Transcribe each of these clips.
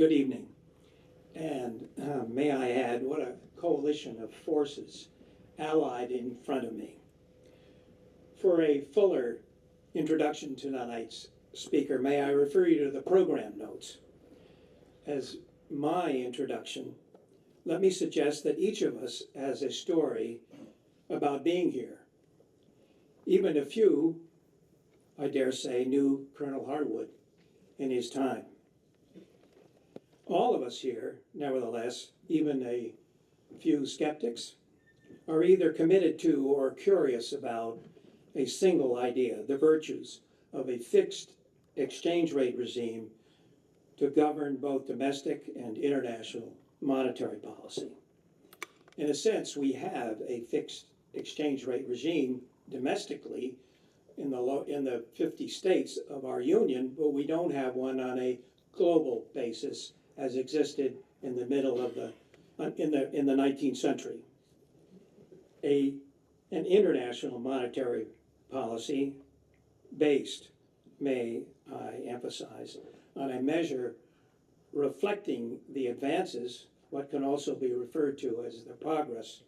Good evening. And may I add, what a coalition of forces allied in front of me. For a fuller introduction to tonight's speaker, may I refer you to the program notes. As my introduction, let me suggest that each of us has a story about being here. Even a few, I dare say, knew Colonel Harwood in his time. All of us here, nevertheless, even a few skeptics, are either committed to or curious about a single idea, the virtues of a fixed exchange rate regime to govern both domestic and international monetary policy. In a sense, we have a fixed exchange rate regime domestically in the 50 states of our union, but we don't have one on a global basis as existed in the middle of the 19th century. An international monetary policy based, may I emphasize, on a measure reflecting the advances, what can also be referred to as the progress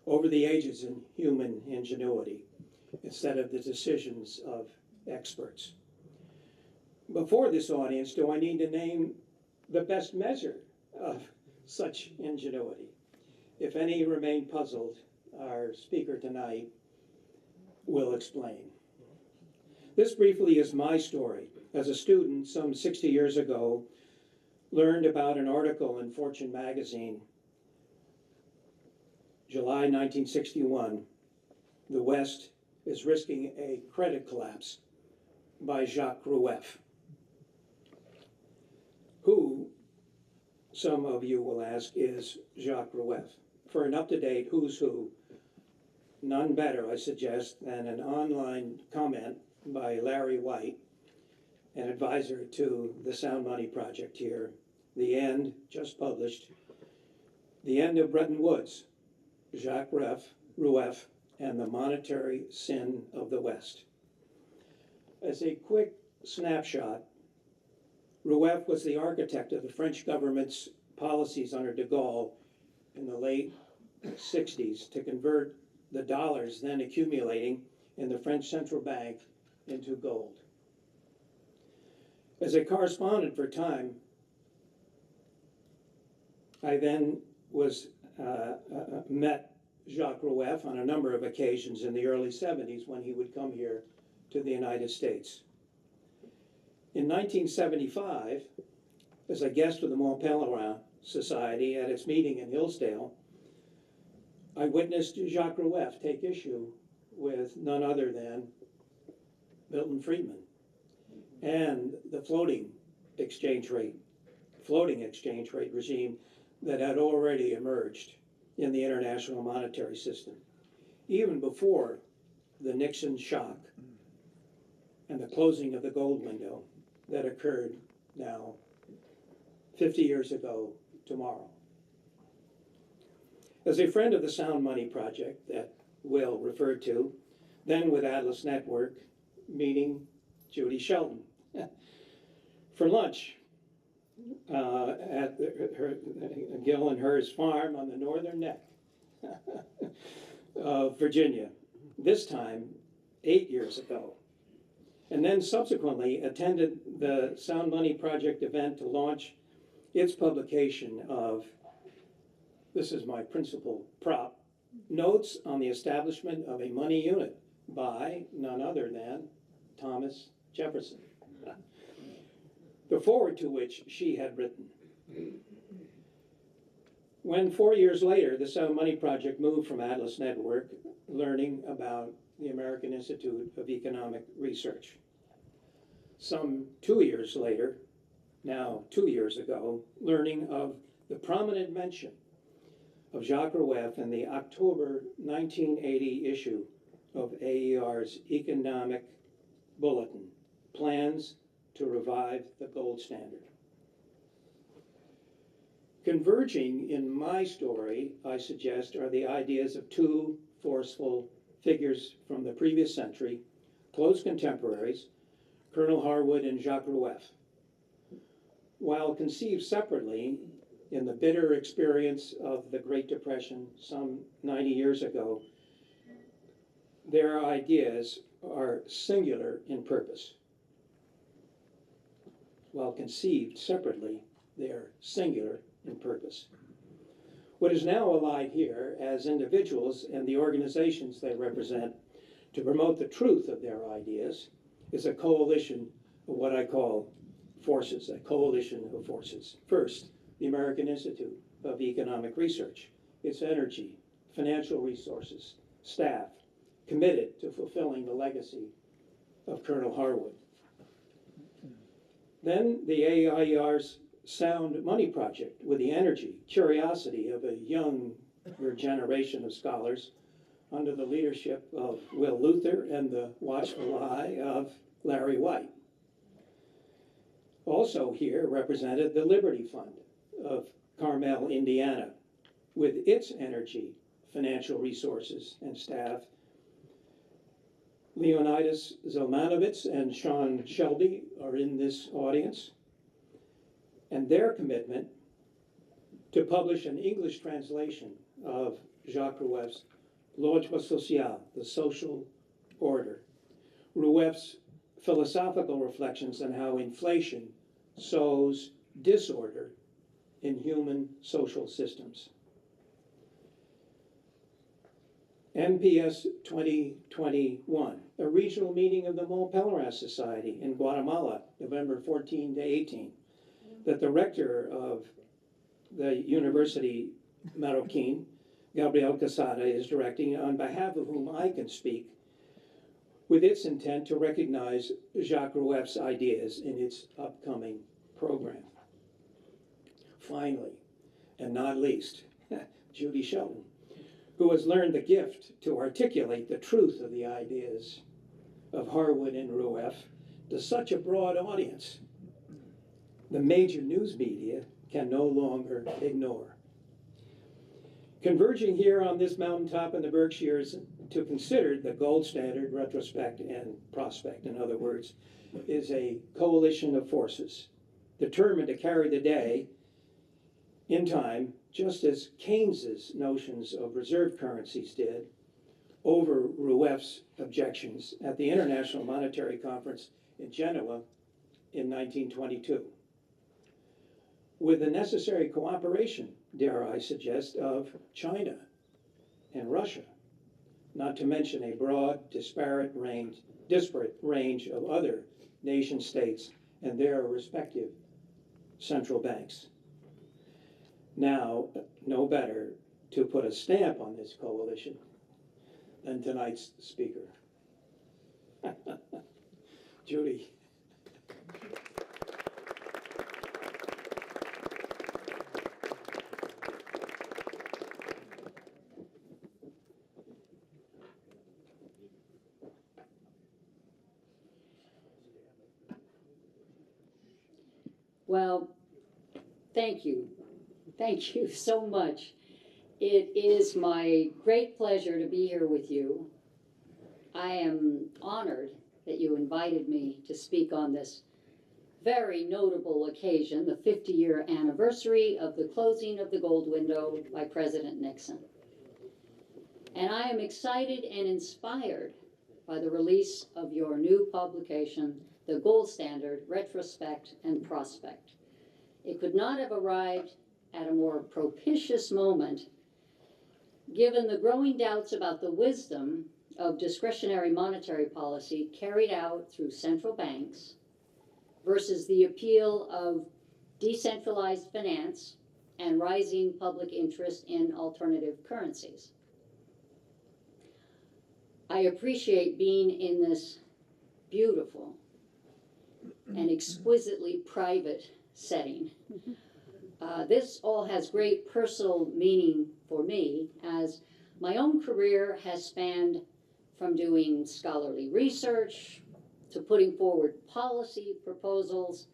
over the ages in human ingenuity, instead of the decisions of experts. Before this audience, do I need to name the best measure of such ingenuity? If any remain puzzled, our speaker tonight will explain. This briefly is my story. As a student, some 60 years ago, learned about an article in Fortune magazine, July 1961, the West is risking a credit collapse, by Jacques Rueff. Who, some of you will ask, is Jacques Rueff? For an up-to-date who's who, none better, I suggest, than an online comment by Larry White, an advisor to the Sound Money Project here, The End, just published, The End of Bretton Woods, Jacques Rueff, and the Monetary Sin of the West. As a quick snapshot, Rueff was the architect of the French government's policies under de Gaulle in the late 60s to convert the dollars then accumulating in the French central bank into gold. As a correspondent for Time, I then met Jacques Rueff on a number of occasions in the early 70s when he would come here to the United States. In 1975, as a guest of the Mont Pelerin Society at its meeting in Hillsdale, I witnessed Jacques Rueff take issue with none other than Milton Friedman and the floating exchange rate regime that had already emerged in the international monetary system, even before the Nixon shock and the closing of the gold window that occurred now 50 years ago tomorrow. As a friend of the Sound Money Project that Will referred to, then with Atlas Network, meeting Judy Shelton for lunch at Gill and Hers farm on the northern neck of Virginia, this time 8 years ago. And then subsequently attended the Sound Money Project event to launch its publication of, this is my principal prop, Notes on the Establishment of a Money Unit by none other than Thomas Jefferson, the foreword to which she had written. When 4 years later, the Sound Money Project moved from Atlas Network, learning about the American Institute of Economic Research. Some 2 years later, now 2 years ago, learning of the prominent mention of Jacques Rueff in the October 1980 issue of AIER's Economic Bulletin, Plans to Revive the Gold Standard. Converging in my story, I suggest, are the ideas of two forceful figures from the previous century, close contemporaries, Colonel Harwood and Jacques Rueff. While conceived separately in the bitter experience of the Great Depression some 90 years ago, their ideas are singular in purpose. While conceived separately, they are singular in purpose. What is now allied here as individuals and the organizations they represent to promote the truth of their ideas is a coalition of what I call forces, a coalition of forces. First, the American Institute of Economic Research, its energy, financial resources, staff, committed to fulfilling the legacy of Colonel Harwood. Then the AIER's Sound Money Project, with the energy, curiosity of a younger generation of scholars under the leadership of Will Luther and the watchful eye of Larry White. Also here represented the Liberty Fund of Carmel, Indiana, with its energy, financial resources, and staff. Leonidas Zelmanovitz and Sean Shelby are in this audience, and their commitment to publish an English translation of Jacques Roueffe's L'Ordre Social, the Social Order, Roueffe's philosophical reflections on how inflation sows disorder in human social systems. MPS 2021, a regional meeting of the Mont Pelerin Society in Guatemala, November 14 to 18, that the rector of the University Marroquin, Gabriel Casada, is directing, on behalf of whom I can speak, with its intent to recognize Jacques Roueffe's ideas in its upcoming program. Finally, and not least, Judy Shelton, who has learned the gift to articulate the truth of the ideas of Harwood and Roueffe to such a broad audience the major news media can no longer ignore. Converging here on this mountaintop in the Berkshires to consider the gold standard, retrospect, and prospect, in other words, is a coalition of forces determined to carry the day in time, just as Keynes's notions of reserve currencies did over Roueffe's objections at the International Monetary Conference in Genoa in 1922. With the necessary cooperation, dare I suggest, of China and Russia, not to mention a broad, disparate range of other nation states and their respective central banks. Now, no better to put a stamp on this coalition than tonight's speaker. Judy. Well, thank you. Thank you so much. It is my great pleasure to be here with you. I am honored that you invited me to speak on this very notable occasion, the 50-year anniversary of the closing of the gold window by President Nixon. And I am excited and inspired by the release of your new publication, The Gold Standard, Retrospect and Prospect. It could not have arrived at a more propitious moment, given the growing doubts about the wisdom of discretionary monetary policy carried out through central banks versus the appeal of decentralized finance and rising public interest in alternative currencies. I appreciate being in this beautiful and exquisitely private setting. This all has great personal meaning for me, as my own career has spanned from doing scholarly research to putting forward policy proposals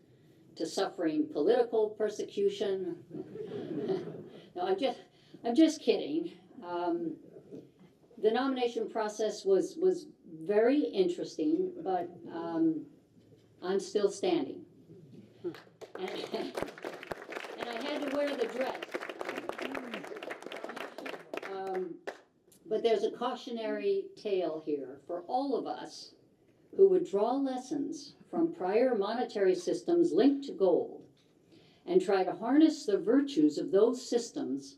to suffering political persecution. No, I'm just kidding. The nomination process was very interesting, but I'm still standing. And I had to wear the dress. But there's a cautionary tale here for all of us who would draw lessons from prior monetary systems linked to gold and try to harness the virtues of those systems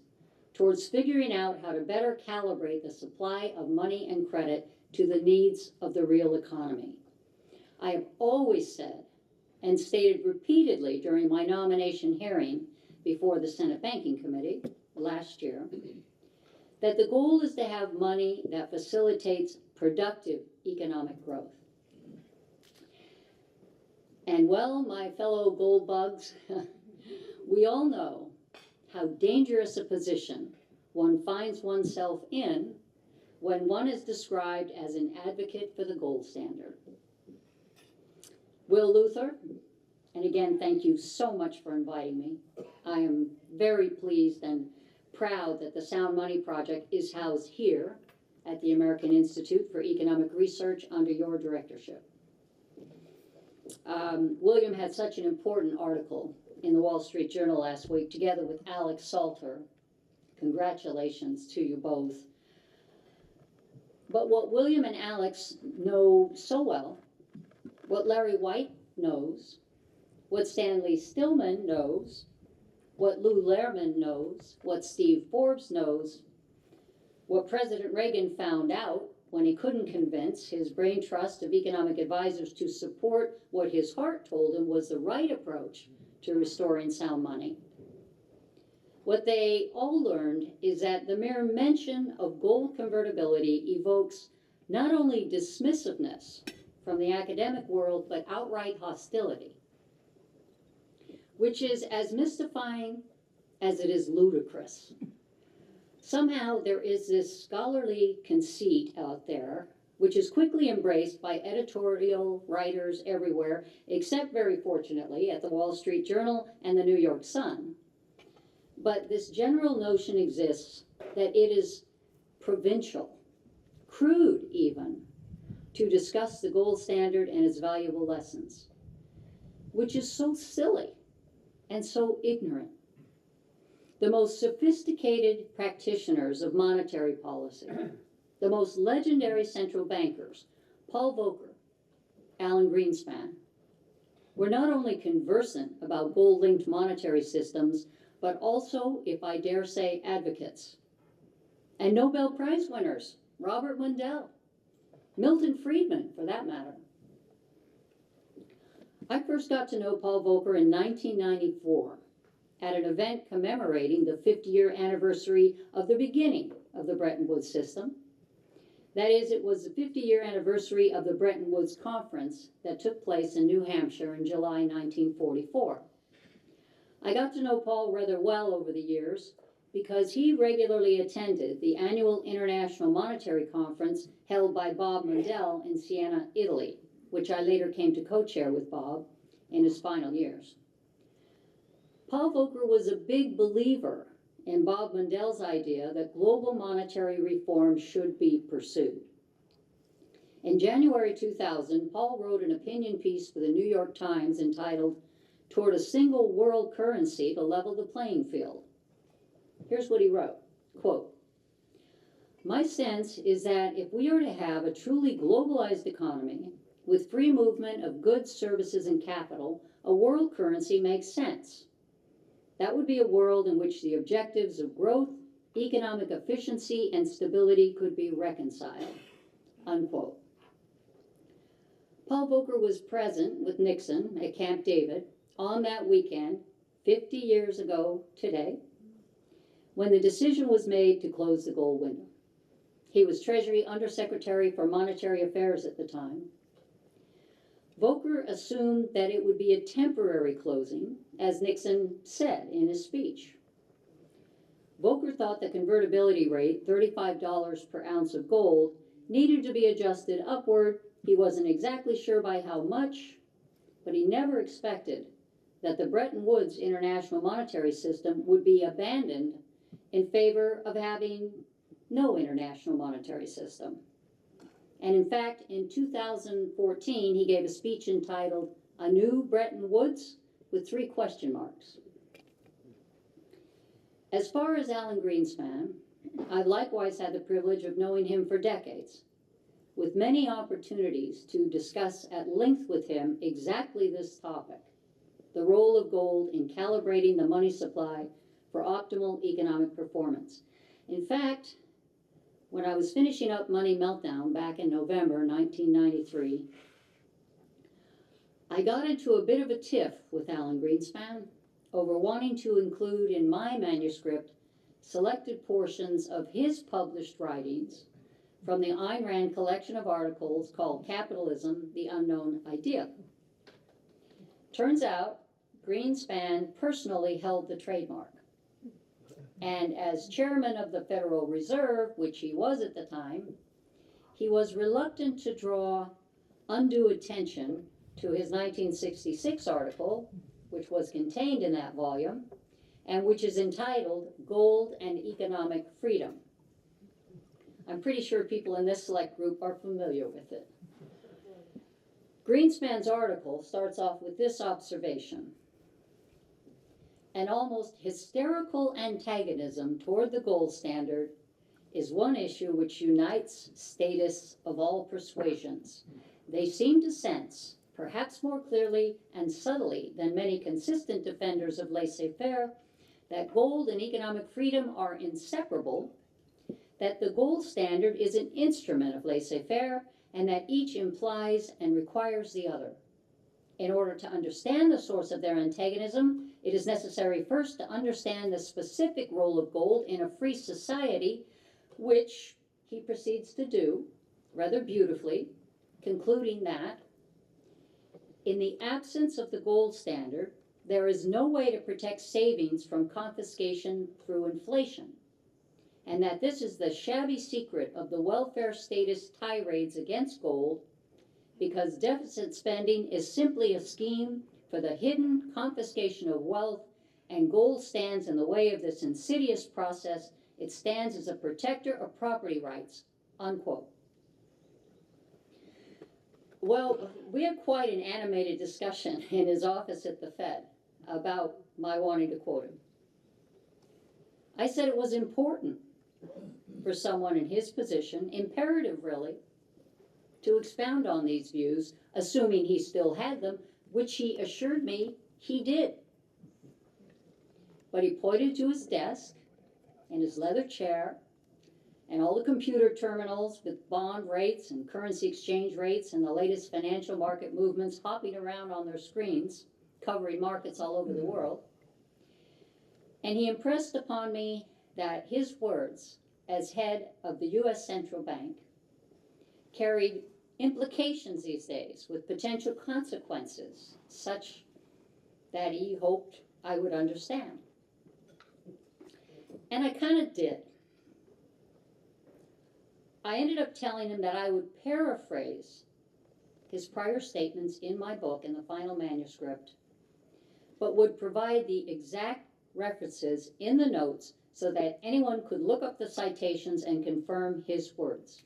towards figuring out how to better calibrate the supply of money and credit to the needs of the real economy. I have always said and stated repeatedly during my nomination hearing before the Senate Banking Committee last year that the goal is to have money that facilitates productive economic growth. And well, my fellow gold bugs, we all know how dangerous a position one finds oneself in when one is described as an advocate for the gold standard. Will Luther, and again, thank you so much for inviting me. I am very pleased and proud that the Sound Money Project is housed here at the American Institute for Economic Research under your directorship. William had such an important article in the Wall Street Journal last week, together with Alex Salter. Congratulations to you both. But what William and Alex know so well, what Larry White knows, what Stanley Stillman knows, what Lou Lehrman knows, what Steve Forbes knows, what President Reagan found out when he couldn't convince his brain trust of economic advisors to support what his heart told him was the right approach to restoring sound money. What they all learned is that the mere mention of gold convertibility evokes not only dismissiveness from the academic world, but outright hostility, which is as mystifying as it is ludicrous. Somehow there is this scholarly conceit out there, which is quickly embraced by editorial writers everywhere, except very fortunately at the Wall Street Journal and the New York Sun. But this general notion exists that it is provincial, crude even, to discuss the gold standard and its valuable lessons, which is so silly and so ignorant. The most sophisticated practitioners of monetary policy, the most legendary central bankers, Paul Volcker, Alan Greenspan, were not only conversant about gold-linked monetary systems, but also, if I dare say, advocates. And Nobel Prize winners, Robert Mundell, Milton Friedman, for that matter. I first got to know Paul Volcker in 1994 at an event commemorating the 50-year anniversary of the beginning of the Bretton Woods system. That is, it was the 50-year anniversary of the Bretton Woods Conference that took place in New Hampshire in July 1944. I got to know Paul rather well over the years because he regularly attended the annual International Monetary Conference held by Bob Mundell in Siena, Italy, which I later came to co-chair with Bob in his final years. Paul Volcker was a big believer in Bob Mundell's idea that global monetary reform should be pursued. In January 2000, Paul wrote an opinion piece for the New York Times entitled, "Toward a Single World Currency to Level the Playing Field." Here's what he wrote, quote, "My sense is that if we are to have a truly globalized economy with free movement of goods, services, and capital, a world currency makes sense. That would be a world in which the objectives of growth, economic efficiency, and stability could be reconciled," unquote. Paul Volcker was present with Nixon at Camp David on that weekend, 50 years ago today, when the decision was made to close the gold window. He was Treasury Undersecretary for Monetary Affairs at the time. Volcker assumed that it would be a temporary closing, as Nixon said in his speech. Volcker thought the convertibility rate, $35 per ounce of gold, needed to be adjusted upward. He wasn't exactly sure by how much, but he never expected that the Bretton Woods international monetary system would be abandoned in favor of having no international monetary system. And in fact, in 2014, he gave a speech entitled "A New Bretton Woods, with 3 question marks. As far as Alan Greenspan, I've likewise had the privilege of knowing him for decades, with many opportunities to discuss at length with him exactly this topic, the role of gold in calibrating the money supply for optimal economic performance. In fact, when I was finishing up Money Meltdown back in November 1993, I got into a bit of a tiff with Alan Greenspan over wanting to include in my manuscript selected portions of his published writings from the Ayn Rand collection of articles called Capitalism, the Unknown Idea. Turns out, Greenspan personally held the trademark. And as chairman of the Federal Reserve, which he was at the time, he was reluctant to draw undue attention to his 1966 article, which was contained in that volume, and which is entitled Gold and Economic Freedom. I'm pretty sure people in this select group are familiar with it. Greenspan's article starts off with this observation: an almost hysterical antagonism toward the gold standard is one issue which unites statists of all persuasions. They seem to sense, perhaps more clearly and subtly than many consistent defenders of laissez-faire, that gold and economic freedom are inseparable, that the gold standard is an instrument of laissez-faire, and that each implies and requires the other. In order to understand the source of their antagonism, it is necessary first to understand the specific role of gold in a free society, which he proceeds to do rather beautifully, concluding that in the absence of the gold standard, there is no way to protect savings from confiscation through inflation, and that this is the shabby secret of the welfare statist tirades against gold, because deficit spending is simply a scheme for the hidden confiscation of wealth, and gold stands in the way of this insidious process. It stands as a protector of property rights, unquote. Well, we had quite an animated discussion in his office at the Fed about my wanting to quote him. I said it was important for someone in his position, imperative really, to expound on these views, assuming he still had them, which he assured me he did. But he pointed to his desk and his leather chair and all the computer terminals with bond rates and currency exchange rates and the latest financial market movements hopping around on their screens, covering markets all over the world. And he impressed upon me that his words as head of the U.S. Central Bank carried implications these days with potential consequences such that he hoped I would understand. And I kind of did. I ended up telling him that I would paraphrase his prior statements in my book, in the final manuscript, but would provide the exact references in the notes so that anyone could look up the citations and confirm his words.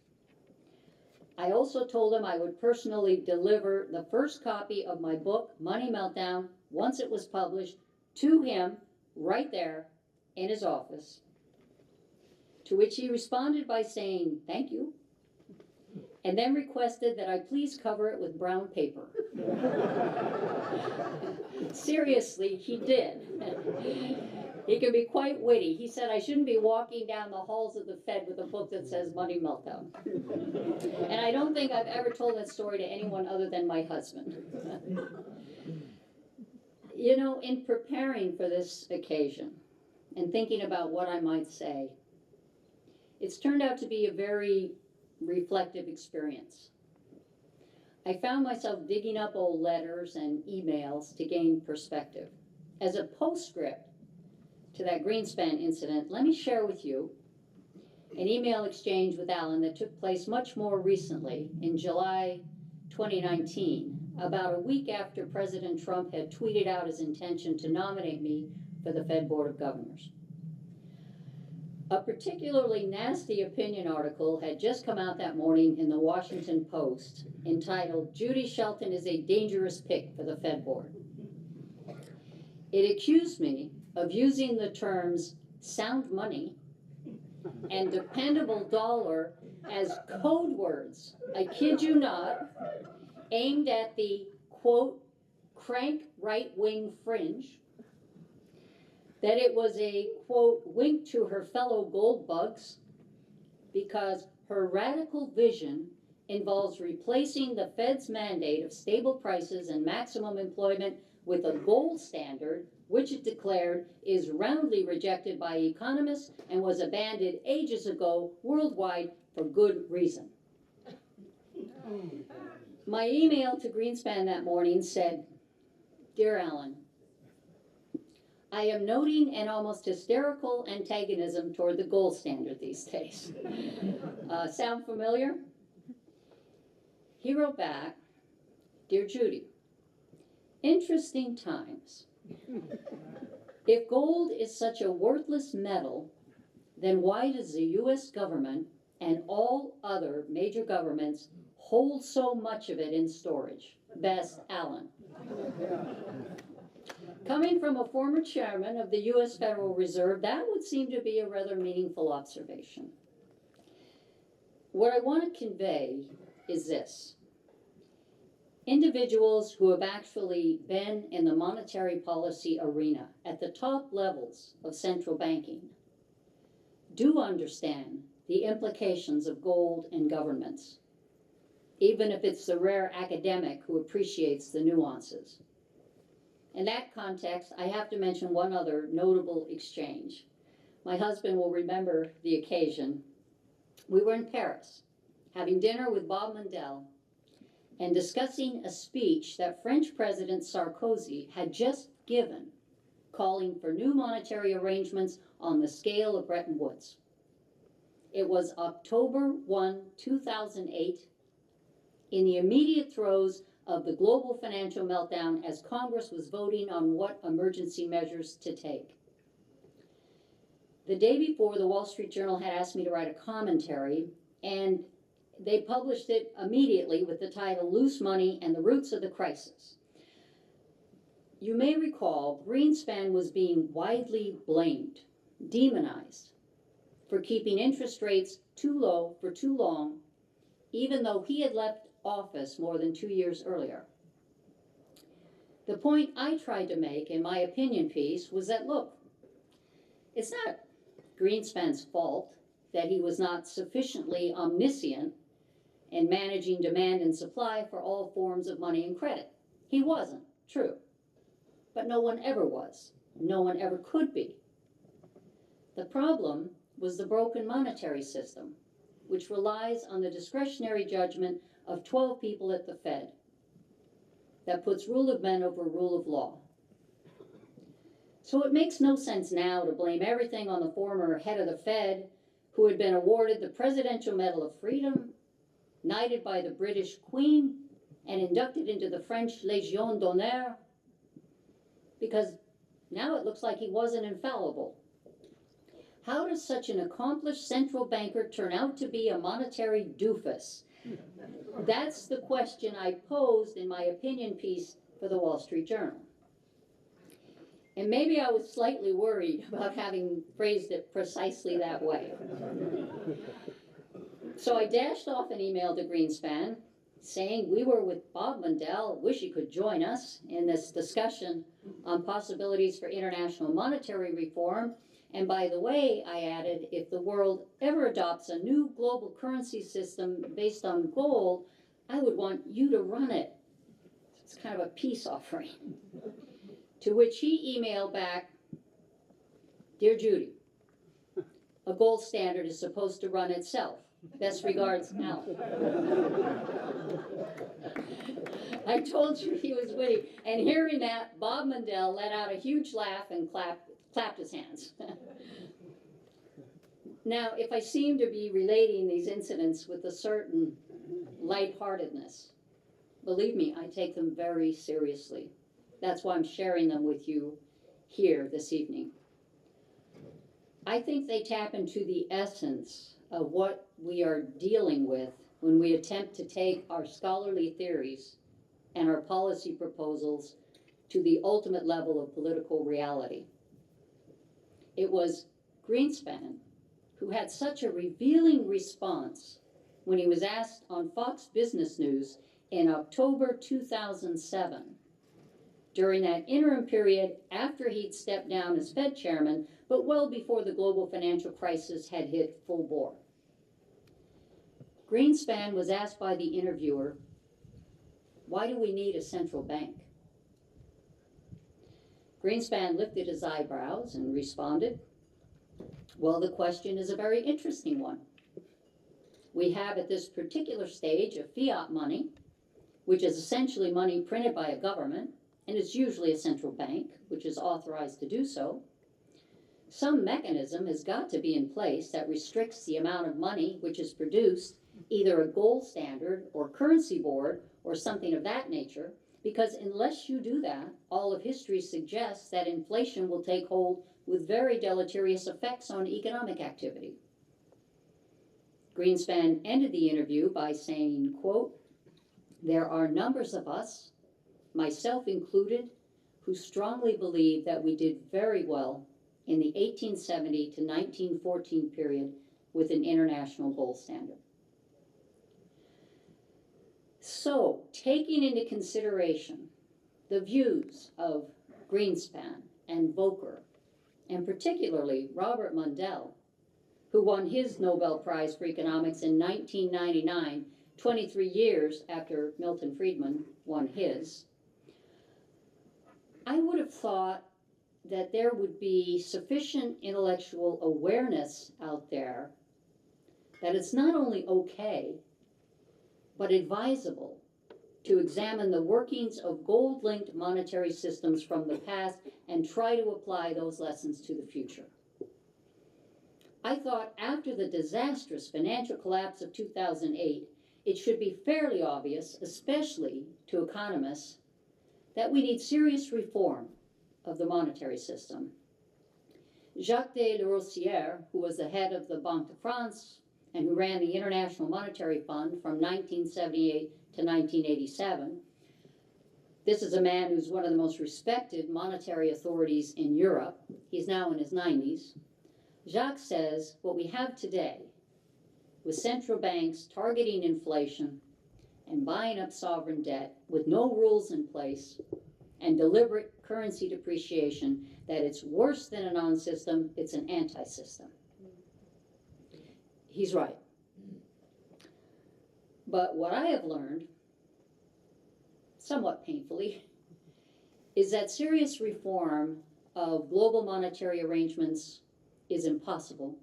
I also told him I would personally deliver the first copy of my book, Money Meltdown, once it was published, to him right there in his office, to which he responded by saying, "Thank you," and then requested that I please cover it with brown paper. Seriously, he did. He can be quite witty. He said I shouldn't be walking down the halls of the Fed with a book that says Money Meltdown. And I don't think I've ever told that story to anyone other than my husband. You know, in preparing for this occasion and thinking about what I might say, it's turned out to be a very reflective experience. I found myself digging up old letters and emails to gain perspective. As a postscript to that Greenspan incident, let me share with you an email exchange with Alan that took place much more recently in July 2019, about a week after President Trump had tweeted out his intention to nominate me for the Fed Board of Governors. A particularly nasty opinion article had just come out that morning in the Washington Post entitled, "Judy Shelton is a dangerous pick for the Fed Board." It accused me of using the terms sound money and dependable dollar as code words, I kid you not, aimed at the, quote, crank right-wing fringe, that it was a, quote, wink to her fellow gold bugs, because her radical vision involves replacing the Fed's mandate of stable prices and maximum employment with a gold standard, which it declared is roundly rejected by economists and was abandoned ages ago worldwide for good reason. My email to Greenspan that morning said, "Dear Alan, I am noting an almost hysterical antagonism toward the gold standard these days." Sound familiar? He wrote back, "Dear Judy, interesting times. If gold is such a worthless metal, then why does the US government and all other major governments hold so much of it in storage? Best, Alan." Coming from a former chairman of the US Federal Reserve, that would seem to be a rather meaningful observation. What I want to convey is this. Individuals who have actually been in the monetary policy arena at the top levels of central banking do understand the implications of gold in governments, even if it's the rare academic who appreciates the nuances. In that context, I have to mention one other notable exchange. My husband will remember the occasion. We were in Paris, having dinner with Bob Mundell, and discussing a speech that French President Sarkozy had just given, calling for new monetary arrangements on the scale of Bretton Woods. It was October 1, 2008, in the immediate throes of the global financial meltdown as Congress was voting on what emergency measures to take. The day before, the Wall Street Journal had asked me to write a commentary, and they published it immediately with the title, "Loose Money and the Roots of the Crisis." You may recall Greenspan was being widely blamed, demonized, for keeping interest rates too low for too long, even though he had left office more than 2 years earlier. The point I tried to make in my opinion piece was that, look, it's not Greenspan's fault that he was not sufficiently omniscient in managing demand and supply for all forms of money and credit. He wasn't, true. But no one ever was. No one ever could be. The problem was the broken monetary system, which relies on the discretionary judgment of 12 people at the Fed that puts rule of men over rule of law. So it makes no sense now to blame everything on the former head of the Fed, who had been awarded the Presidential Medal of Freedom, knighted by the British Queen, and inducted into the French Légion d'honneur, because now it looks like he wasn't infallible. How does such an accomplished central banker turn out to be a monetary doofus? That's the question I posed in my opinion piece for the Wall Street Journal. And maybe I was slightly worried about having phrased it precisely that way. So I dashed off an email to Greenspan saying we were with Bob Mundell, wish he could join us in this discussion on possibilities for international monetary reform. And by the way, I added, if the world ever adopts a new global currency system based on gold, I would want you to run it. It's kind of a peace offering. To which he emailed back, "Dear Judy, a gold standard is supposed to run itself. Best regards, Alan." I told you he was witty. And hearing that, Bob Mundell let out a huge laugh and clapped his hands. Now, if I seem to be relating these incidents with a certain lightheartedness, believe me, I take them very seriously. That's why I'm sharing them with you here this evening. I think they tap into the essence of what we are dealing with when we attempt to take our scholarly theories and our policy proposals to the ultimate level of political reality. It was Greenspan who had such a revealing response when he was asked on Fox Business News in October 2007, during that interim period after he'd stepped down as Fed chairman, but well before the global financial crisis had hit full bore. Greenspan was asked by the interviewer, "Why do we need a central bank?" Greenspan lifted his eyebrows and responded, "Well, the question is a very interesting one. We have at this particular stage a fiat money, which is essentially money printed by a government, and it's usually a central bank, which is authorized to do so. Some mechanism has got to be in place that restricts the amount of money which is produced, either a gold standard or currency board or something of that nature, because unless you do that, all of history suggests that inflation will take hold with very deleterious effects on economic activity." Greenspan ended the interview by saying, quote, "There are numbers of us, myself included, who strongly believe that we did very well in the 1870 to 1914 period with an international gold standard." So, taking into consideration the views of Greenspan and Volcker, and particularly Robert Mundell, who won his Nobel Prize for Economics in 1999, 23 years after Milton Friedman won his, I would have thought that there would be sufficient intellectual awareness out there that it's not only okay, but advisable to examine the workings of gold-linked monetary systems from the past and try to apply those lessons to the future. I thought after the disastrous financial collapse of 2008, it should be fairly obvious, especially to economists, that we need serious reform of the monetary system. Jacques de Larosière, who was the head of the Banque de France and who ran the International Monetary Fund from 1978 to 1987, this is a man who's one of the most respected monetary authorities in Europe. He's now in his 90s. Jacques says what we have today, with central banks targeting inflation and buying up sovereign debt with no rules in place and deliberate currency depreciation, that it's worse than a non-system, it's an anti-system. He's right. But what I have learned, somewhat painfully, is that serious reform of global monetary arrangements is impossible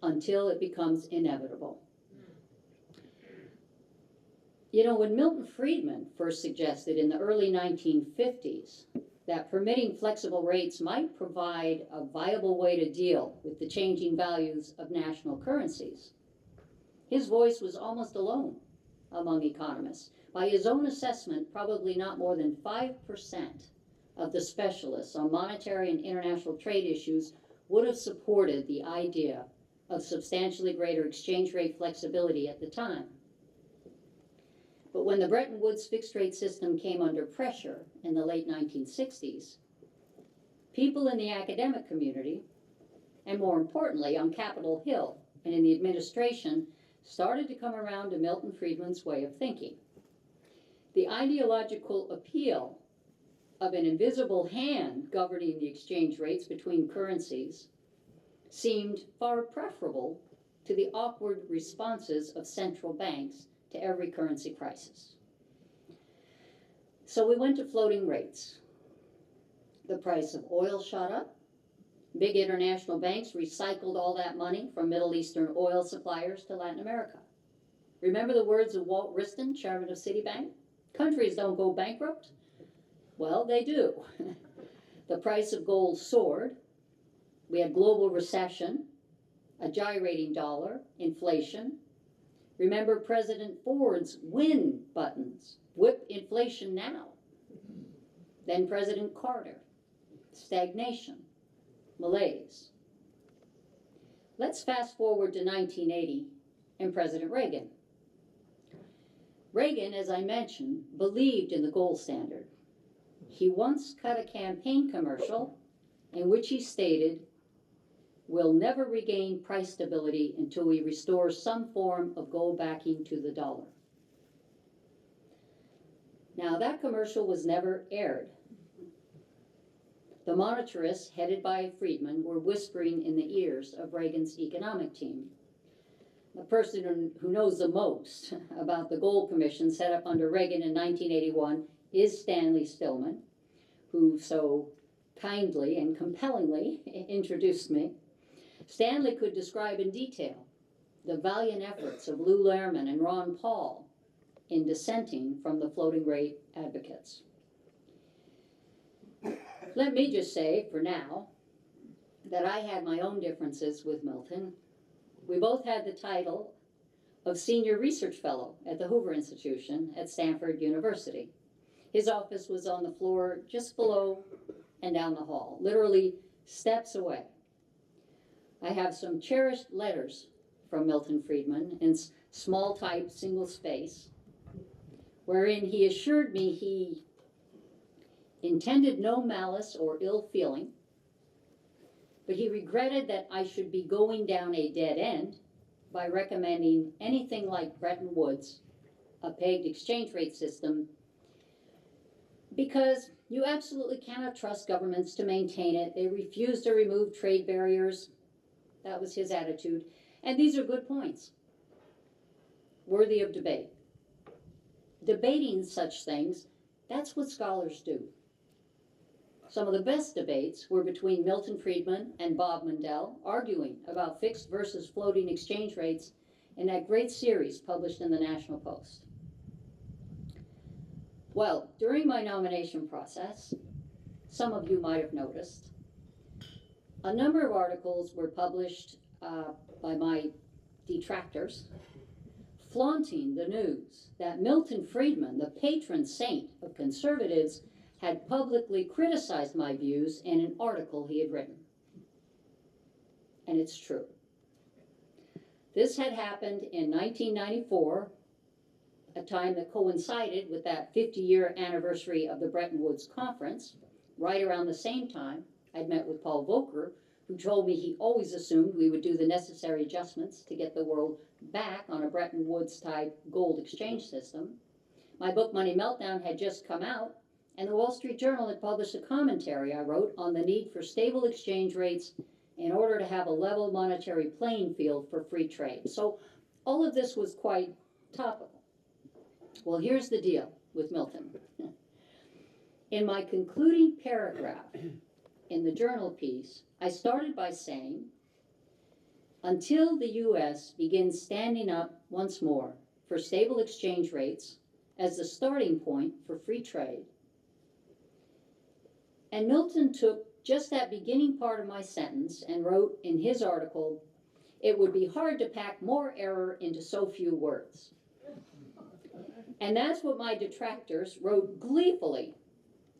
until it becomes inevitable. You know, when Milton Friedman first suggested in the early 1950s that permitting flexible rates might provide a viable way to deal with the changing values of national currencies, his voice was almost alone among economists. By his own assessment, probably not more than 5% of the specialists on monetary and international trade issues would have supported the idea of substantially greater exchange rate flexibility at the time. But when the Bretton Woods fixed rate system came under pressure in the late 1960s, people in the academic community, and more importantly on Capitol Hill and in the administration, started to come around to Milton Friedman's way of thinking. The ideological appeal of an invisible hand governing the exchange rates between currencies seemed far preferable to the awkward responses of central banks to every currency crisis. So we went to floating rates. The price of oil shot up. Big international banks recycled all that money from Middle Eastern oil suppliers to Latin America. Remember the words of Walt Wriston, chairman of Citibank? Countries don't go bankrupt. Well, they do. The price of gold soared. We had global recession, a gyrating dollar, inflation. Remember President Ford's win buttons, whip inflation now. Then President Carter, stagnation, malaise. Let's fast forward to 1980 and President Reagan. Reagan, as I mentioned, believed in the gold standard. He once cut a campaign commercial in which he stated, "We'll never regain price stability until we restore some form of gold backing to the dollar." Now, that commercial was never aired. The monetarists, headed by Friedman, were whispering in the ears of Reagan's economic team. The person who knows the most about the Gold Commission set up under Reagan in 1981 is Stanley Stillman, who so kindly and compellingly introduced me. Stanley could describe in detail the valiant efforts of Lou Lehrman and Ron Paul in dissenting from the floating rate advocates. Let me just say, for now, that I had my own differences with Milton. We both had the title of Senior Research Fellow at the Hoover Institution at Stanford University. His office was on the floor just below and down the hall, literally steps away. I have some cherished letters from Milton Friedman in small type, single space, wherein he assured me he intended no malice or ill feeling, but he regretted that I should be going down a dead end by recommending anything like Bretton Woods, a pegged exchange rate system, because you absolutely cannot trust governments to maintain it. They refuse to remove trade barriers. That was his attitude. And these are good points, worthy of debate. Debating such things, that's what scholars do. Some of the best debates were between Milton Friedman and Bob Mundell, arguing about fixed versus floating exchange rates in that great series published in the National Post. Well, during my nomination process, some of you might have noticed, a number of articles were published by my detractors, flaunting the news that Milton Friedman, the patron saint of conservatives, had publicly criticized my views in an article he had written. And it's true. This had happened in 1994, a time that coincided with that 50-year anniversary of the Bretton Woods Conference. Right around the same time, I'd met with Paul Volcker, who told me he always assumed we would do the necessary adjustments to get the world back on a Bretton Woods-type gold exchange system. My book, Money Meltdown, had just come out, and the Wall Street Journal had published a commentary I wrote on the need for stable exchange rates in order to have a level monetary playing field for free trade. So all of this was quite topical. Well, here's the deal with Milton. In my concluding paragraph in the journal piece, I started by saying, until the U.S. begins standing up once more for stable exchange rates as the starting point for free trade. And Milton took just that beginning part of my sentence and wrote in his article, "It would be hard to pack more error into so few words." And that's what my detractors wrote gleefully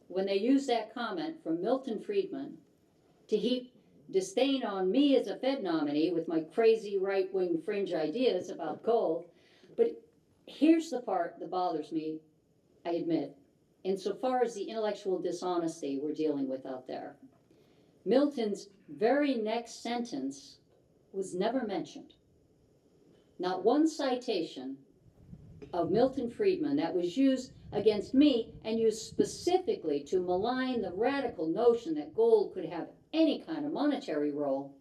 when they used that comment from Milton Friedman to heap disdain on me as a Fed nominee with my crazy right-wing fringe ideas about gold. But here's the part that bothers me, I admit, insofar as the intellectual dishonesty we're dealing with out there. Milton's very next sentence was never mentioned. Not one citation of Milton Friedman that was used against me and used specifically to malign the radical notion that gold could have any kind of monetary role.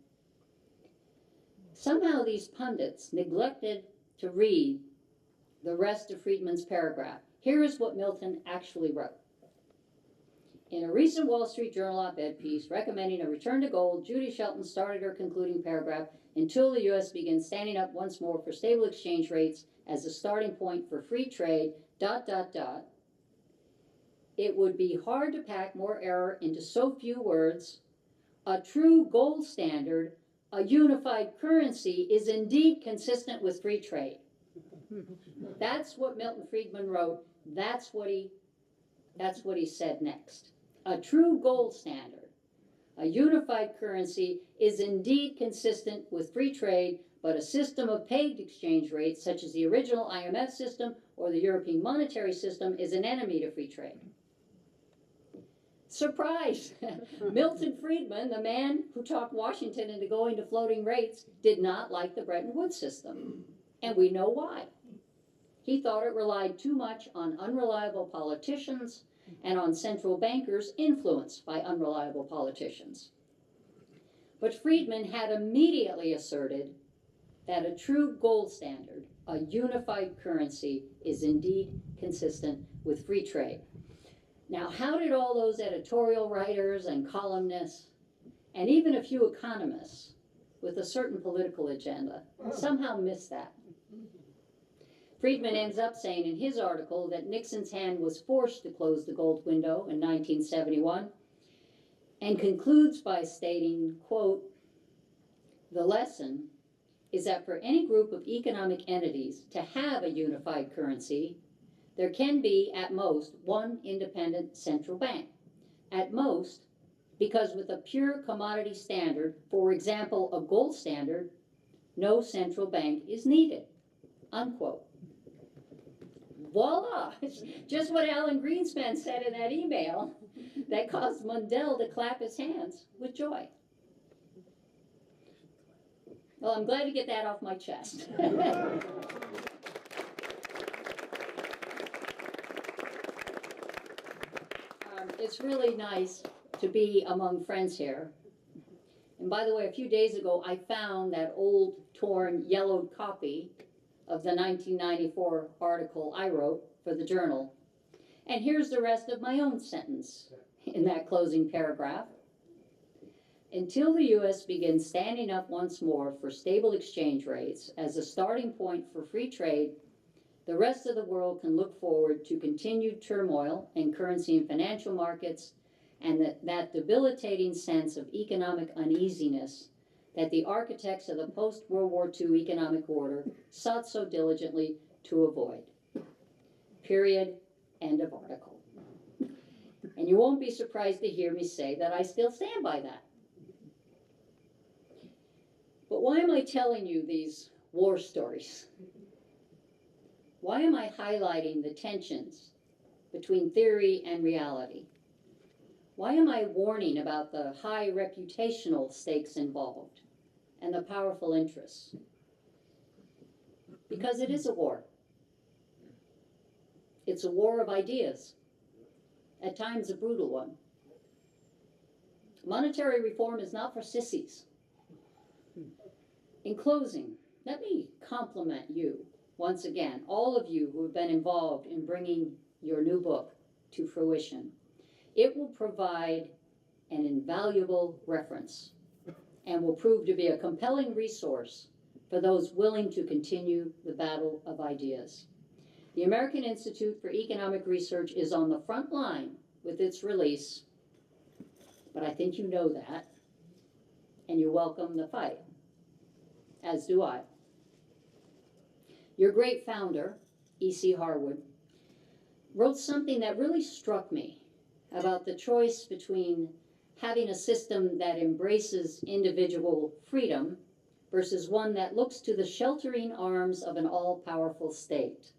Somehow these pundits neglected to read the rest of Friedman's paragraph. Here is what Milton actually wrote. In a recent Wall Street Journal op-ed piece recommending a return to gold, Judy Shelton started her concluding paragraph, until the U.S. begins standing up once more for stable exchange rates as a starting point for free trade, ... It would be hard to pack more error into so few words. A true gold standard, a unified currency, is indeed consistent with free trade. That's what Milton Friedman wrote. That's what he said next. A true gold standard, a unified currency, is indeed consistent with free trade, but a system of pegged exchange rates, such as the original IMF system or the European monetary system, is an enemy to free trade. Surprise! Milton Friedman, the man who talked Washington into going to floating rates, did not like the Bretton Woods system. And we know why. He thought it relied too much on unreliable politicians and on central bankers influenced by unreliable politicians. But Friedman had immediately asserted that a true gold standard, a unified currency, is indeed consistent with free trade. Now, how did all those editorial writers and columnists, and even a few economists with a certain political agenda, somehow miss that? Friedman ends up saying in his article that Nixon's hand was forced to close the gold window in 1971, and concludes by stating, quote, "The lesson is that for any group of economic entities to have a unified currency, there can be, at most, one independent central bank. At most, because with a pure commodity standard, for example, a gold standard, no central bank is needed," unquote. Voila! Just what Alan Greenspan said in that email that caused Mundell to clap his hands with joy. Well, I'm glad to get that off my chest. It's really nice to be among friends here. And by the way, a few days ago, I found that old, torn, yellowed copy of the 1994 article I wrote for the Journal. And here's the rest of my own sentence in that closing paragraph. Until the U.S. begins standing up once more for stable exchange rates as a starting point for free trade, the rest of the world can look forward to continued turmoil in currency and financial markets, and that debilitating sense of economic uneasiness that the architects of the post-World War II economic order sought so diligently to avoid. Period. End of article. And you won't be surprised to hear me say that I still stand by that. But why am I telling you these war stories? Why am I highlighting the tensions between theory and reality? Why am I warning about the high reputational stakes involved and the powerful interests? Because it is a war. It's a war of ideas, at times a brutal one. Monetary reform is not for sissies. In closing, let me compliment you once again, all of you who have been involved in bringing your new book to fruition. It will provide an invaluable reference and will prove to be a compelling resource for those willing to continue the battle of ideas. The American Institute for Economic Research is on the front line with its release, but I think you know that, and you welcome the fight, as do I. Your great founder, E.C. Harwood, wrote something that really struck me about the choice between having a system that embraces individual freedom versus one that looks to the sheltering arms of an all-powerful state.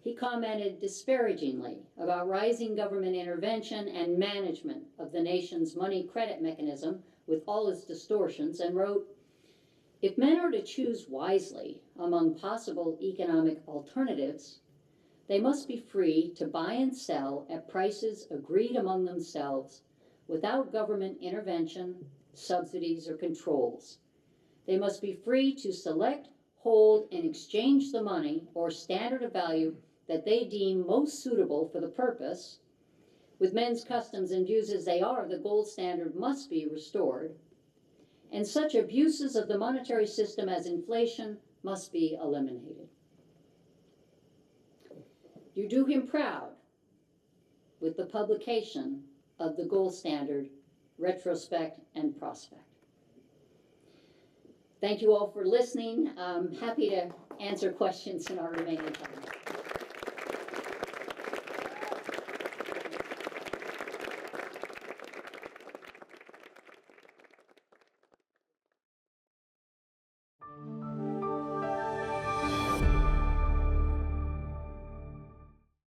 He commented disparagingly about rising government intervention and management of the nation's money credit mechanism with all its distortions, and wrote, "If men are to choose wisely among possible economic alternatives, they must be free to buy and sell at prices agreed among themselves without government intervention, subsidies, or controls. They must be free to select, hold, and exchange the money or standard of value that they deem most suitable for the purpose. With men's customs and views as they are, the gold standard must be restored, and such abuses of the monetary system as inflation must be eliminated." You do him proud with the publication of the gold standard, Retrospect and Prospect. Thank you all for listening. I'm happy to answer questions in our remaining time.